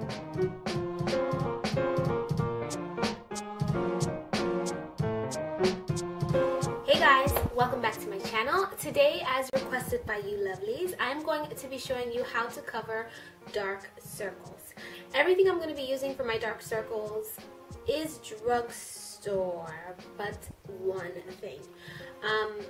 Hey guys, welcome back to my channel. Today, as requested by you lovelies, I'm going to be showing you how to cover dark circles. Everything I'm going to be using for my dark circles is drugstore, but one thing.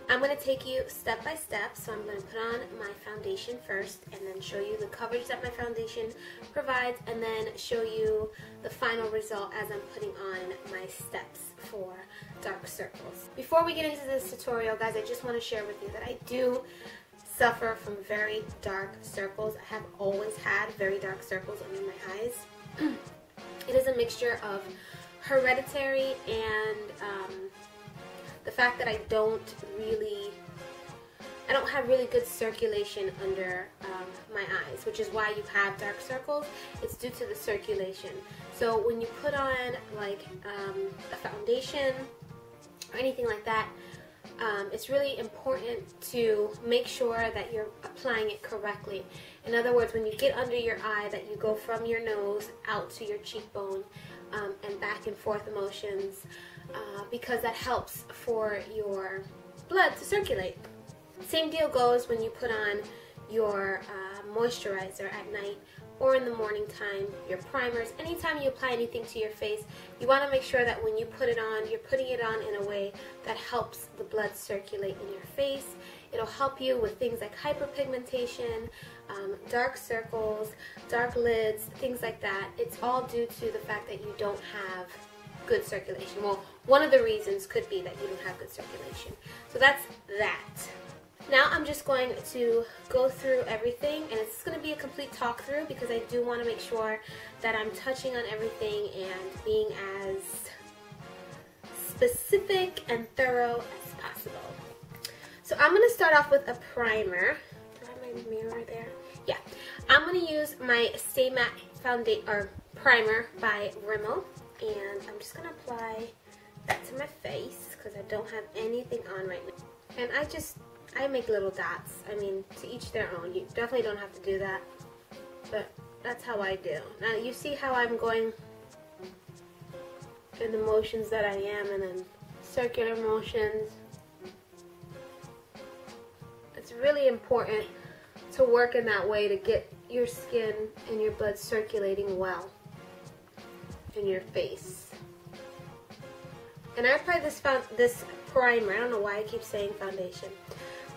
I'm going to take you step by step, so I'm going to put on my foundation first and then show you the coverage that my foundation provides and then show you the final result as I'm putting on my steps for dark circles. Before we get into this tutorial, guys, I just want to share with you that I do suffer from very dark circles. I have always had very dark circles under my eyes. It is a mixture of hereditary and the fact that I don't have really good circulation under my eyes, which is why you have dark circles. It's due to the circulation. So when you put on like a foundation or anything like that, it's really important to make sure that you're applying it correctly. In other words, when you get under your eye, that you go from your nose out to your cheekbone and back and forth motions, because that helps for your blood to circulate. Same deal goes when you put on your moisturizer at night or in the morning time, your primers. Anytime you apply anything to your face, you want to make sure that when you put it on, you're putting it on in a way that helps the blood circulate in your face. It'll help you with things like hyperpigmentation, dark circles, dark lids, things like that. It's all due to the fact that you don't have good circulation. Well, one of the reasons could be that you don't have good circulation. So that's that. Now I'm just going to go through everything, and it's going to be a complete talk through because I do want to make sure that I'm touching on everything and being as specific and thorough as possible. So I'm going to start off with a primer. Do I have my mirror there? Yeah. I'm going to use my Stay Matte foundation or primer by Rimmel, and I'm just going to apply that to my face because I don't have anything on right now. And I make little dots. I mean, to each their own. You definitely don't have to do that, but that's how I do. Now you see how I'm going in the motions that I am, and then circular motions. It's really important to work in that way to get your skin and your blood circulating well in your face. And I apply this primer. I don't know why I keep saying foundation.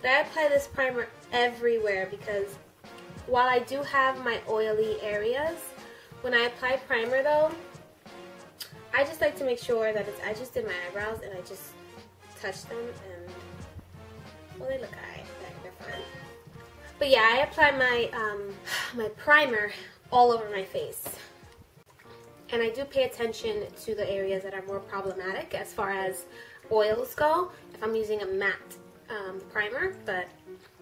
But I apply this primer everywhere because while I do have my oily areas, when I apply primer though, I just like to make sure that I just did my eyebrows and I just touch them and, well, they look alright. They're fine. But yeah, I apply my, my primer all over my face. And I do pay attention to the areas that are more problematic as far as oils go if I'm using a matte primer, but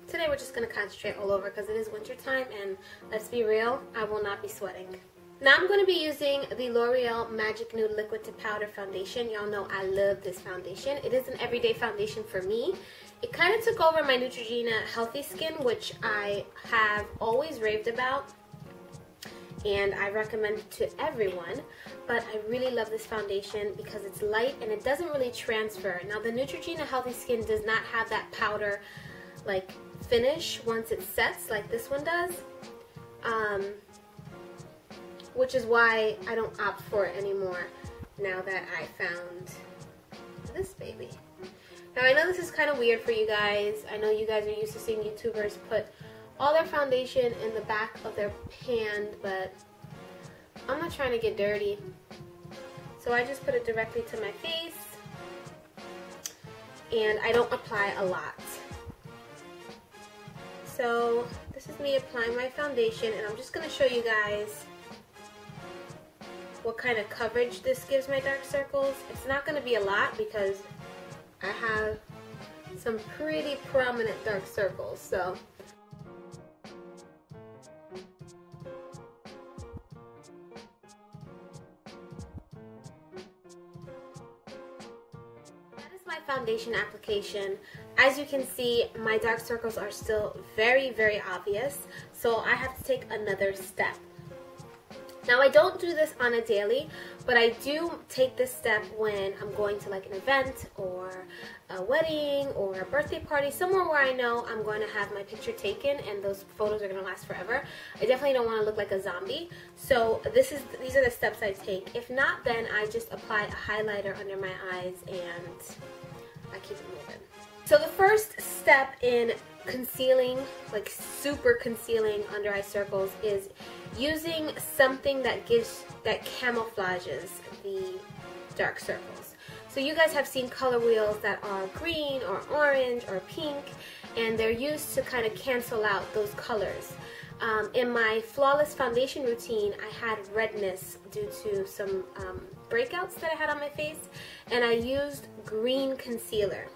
today we're just going to concentrate all over because it is winter time, and let's be real, I will not be sweating. Now I'm going to be using the L'Oreal Magic Nude Liquid to Powder Foundation. Y'all know I love this foundation. It is an everyday foundation for me. It kind of took over my Neutrogena Healthy Skin, which I have always raved about, and I recommend it to everyone, but I really love this foundation because it's light and it doesn't really transfer. Now the Neutrogena Healthy Skin does not have that powder like finish once it sets like this one does, which is why I don't opt for it anymore now that I found this baby. Now I know this is kind of weird for you guys. I know you guys are used to seeing YouTubers put all their foundation in the back of their hand, but I'm not trying to get dirty. So I just put it directly to my face, and I don't apply a lot. So this is me applying my foundation, and I'm just going to show you guys what kind of coverage this gives my dark circles. It's not going to be a lot because I have some pretty prominent dark circles, so foundation application. As you can see, my dark circles are still very, very obvious, so I have to take another step. Now, I don't do this on a daily, but I do take this step when I'm going to like an event or a wedding or a birthday party, somewhere where I know I'm going to have my picture taken and those photos are going to last forever. I definitely don't want to look like a zombie. So these are the steps I take. If not, then I just apply a highlighter under my eyes and I keep it moving. So the first step in concealing, like super concealing under eye circles, is using something that camouflages the dark circles. So you guys have seen color wheels that are green or orange or pink, and they're used to kind of cancel out those colors. In my flawless foundation routine, I had redness due to some breakouts that I had on my face, and I used green concealer.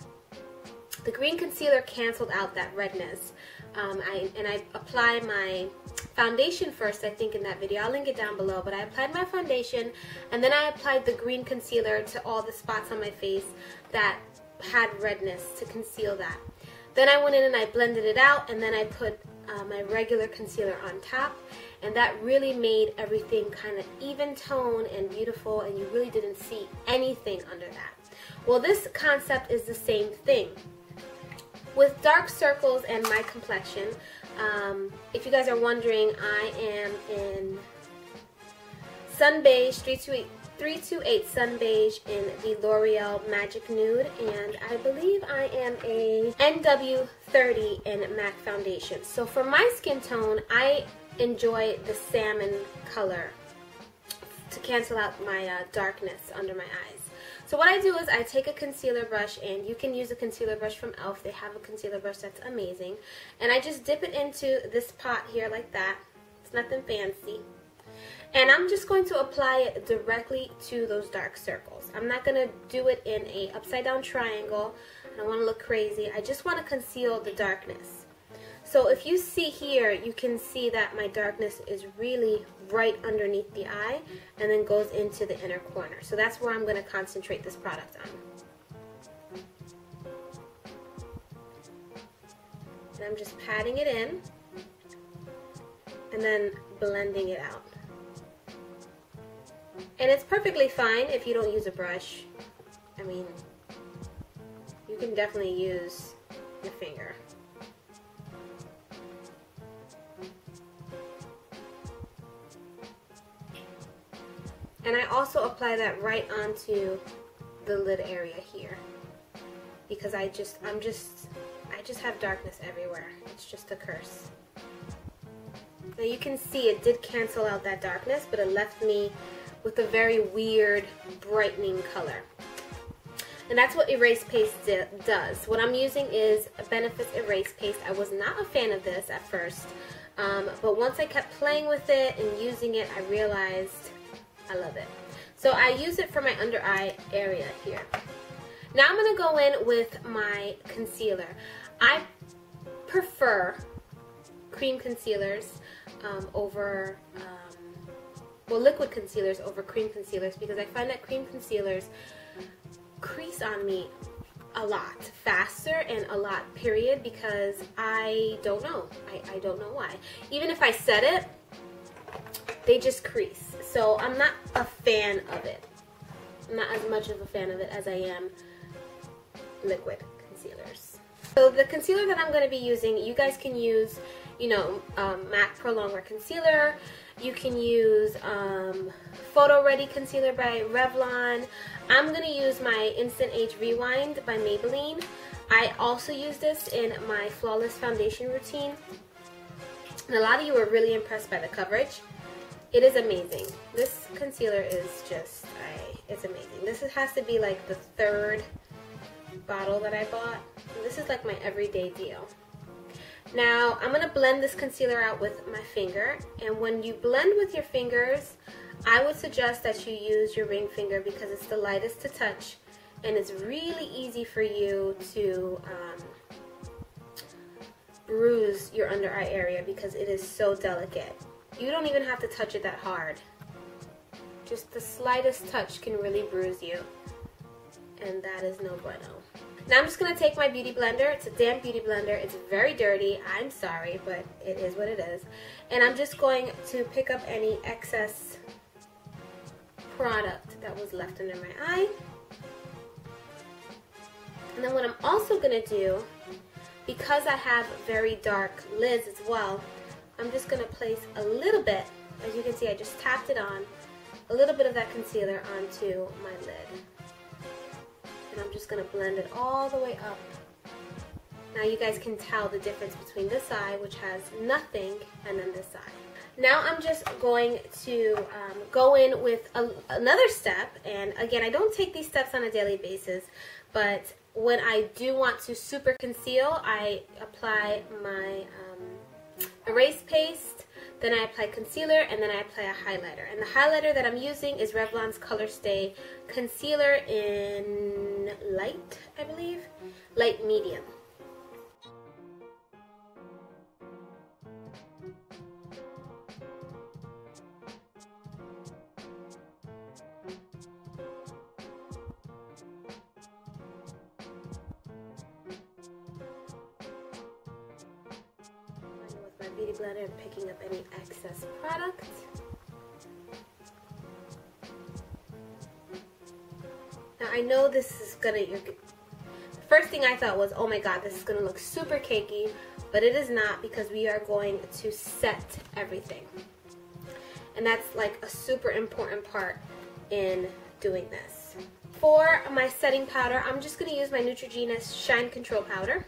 The green concealer canceled out that redness. I applied my foundation first, I think, in that video. I'll link it down below. But I applied my foundation, and then I applied the green concealer to all the spots on my face that had redness to conceal that. Then I went in and I blended it out, and then I put my regular concealer on top. And that really made everything kind of even tone and beautiful, and you really didn't see anything under that. Well, this concept is the same thing. With dark circles and my complexion, if you guys are wondering, I am in Sun Beige, 328 Sun Beige in the L'Oreal Magic Nude, and I believe I am a NW30 in MAC Foundation. So for my skin tone, I enjoy the salmon color to cancel out my darkness under my eyes. So what I do is I take a concealer brush, and you can use a concealer brush from e.l.f. They have a concealer brush that's amazing. And I just dip it into this pot here like that. It's nothing fancy. And I'm just going to apply it directly to those dark circles. I'm not going to do it in a upside down triangle. I don't want to look crazy. I just want to conceal the darkness. So if you see here, you can see that my darkness is really right underneath the eye and then goes into the inner corner. So that's where I'm going to concentrate this product on. And I'm just patting it in and then blending it out. And it's perfectly fine if you don't use a brush. I mean, you can definitely use your finger. And I also apply that right onto the lid area here, because I just have darkness everywhere. It's just a curse. Now you can see it did cancel out that darkness, but it left me with a very weird brightening color. And that's what erase paste does. What I'm using is a Benefit's erase paste. I was not a fan of this at first, but once I kept playing with it and using it, I realized I love it. So I use it for my under eye area here. Now I'm going to go in with my concealer. I prefer cream concealers over, liquid concealers over cream concealers, because I find that cream concealers crease on me a lot faster and a lot, period, because I don't know. I don't know why. Even if I set it, they just crease. So I'm not a fan of it. I'm not as much of a fan of it as I am liquid concealers. So the concealer that I'm going to be using, you guys can use, MAC Pro Longwear Concealer. You can use Photo Ready Concealer by Revlon. I'm going to use my Instant Age Rewind by Maybelline. I also use this in my Flawless Foundation routine. And a lot of you were really impressed by the coverage. It is amazing. This concealer is just, it's amazing. This has to be like the third bottle that I bought. And this is like my everyday deal. Now, I'm going to blend this concealer out with my finger. And when you blend with your fingers, I would suggest that you use your ring finger, because it's the lightest to touch. And it's really easy for you to bruise your under eye area, because it is so delicate. You don't even have to touch it that hard. Just the slightest touch can really bruise you. And that is no bueno. Now I'm just going to take my beauty blender. It's a damn beauty blender. It's very dirty. I'm sorry, but it is what it is. And I'm just going to pick up any excess product that was left under my eye. And then what I'm also going to do, because I have very dark lids as well, I'm just going to place a little bit, as you can see I just tapped it on, a little bit of that concealer onto my lid. And I'm just going to blend it all the way up. Now you guys can tell the difference between this eye, which has nothing, and then this eye. Now I'm just going to go in with another step, and again, I don't take these steps on a daily basis, but when I do want to super conceal, I apply my erase paste, then I apply concealer, and then I apply a highlighter. And the highlighter that I'm using is Revlon's Color Stay Concealer in light, I believe, light medium. My beauty blender and picking up any excess product. Now I know this is gonna, the first thing I thought was, oh my god, this is gonna look super cakey, but it is not, because we are going to set everything. And that's like a super important part in doing this. For my setting powder, I'm just gonna use my Neutrogena's Shine Control Powder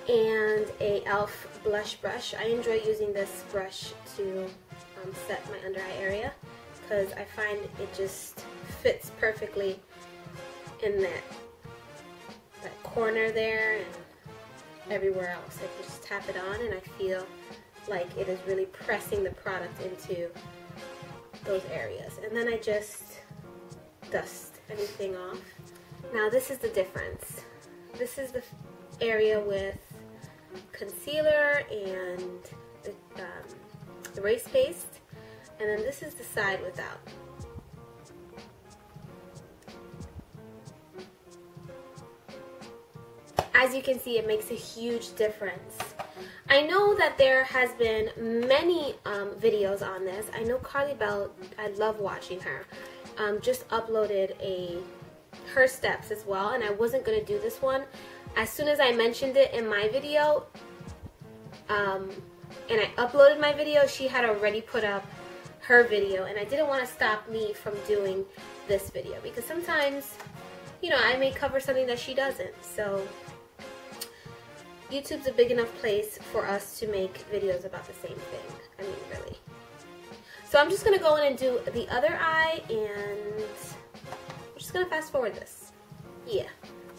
and a e.l.f. blush brush. I enjoy using this brush to set my under eye area, because I find it just fits perfectly in that corner there and everywhere else. I can just tap it on and I feel like it is really pressing the product into those areas. And then I just dust everything off. Now this is the difference. This is the area with concealer and the erase paste, and then this is the side without. As you can see, it makes a huge difference. I know that there has been many videos on this. I know Carly Bell, I love watching her, just uploaded her steps as well, and I wasn't going to do this one. As soon as I mentioned it in my video, and I uploaded my video, she had already put up her video, and I didn't want to stop me from doing this video, because sometimes, you know, I may cover something that she doesn't. So YouTube's a big enough place for us to make videos about the same thing. I mean, really. So I'm just going to go in and do the other eye, and I'm just going to fast forward this. Yeah.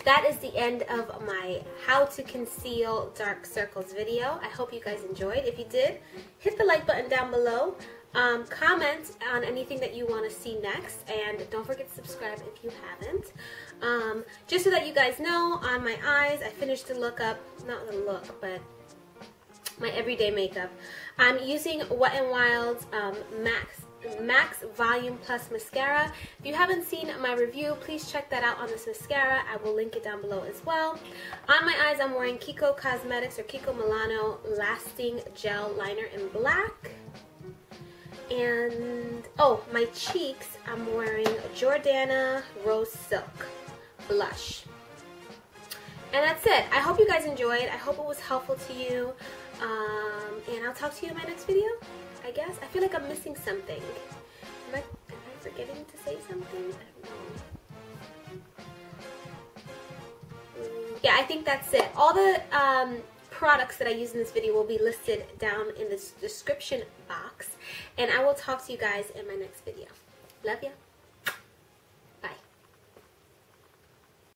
That is the end of my how to conceal dark circles video. I hope you guys enjoyed. If you did, hit the like button down below. Comment on anything that you want to see next, and don't forget to subscribe if you haven't. Just so that you guys know, on my eyes, I finished the look up, not the look, but my everyday makeup. I'm using Wet n Wild's Max Volume Plus Mascara. If you haven't seen my review, please check that out on this mascara. I will link it down below as well. On my eyes, I'm wearing Kiko Cosmetics or Kiko Milano Lasting Gel Liner in black. And, oh, my cheeks, I'm wearing Jordana Rose Silk Blush. And that's it. I hope you guys enjoyed. I hope it was helpful to you. And I'll talk to you in my next video, I guess. I feel like I'm missing something. Am I forgetting to say something? I don't know. Yeah, I think that's it. All the products that I use in this video will be listed down in the description box. And I will talk to you guys in my next video. Love ya.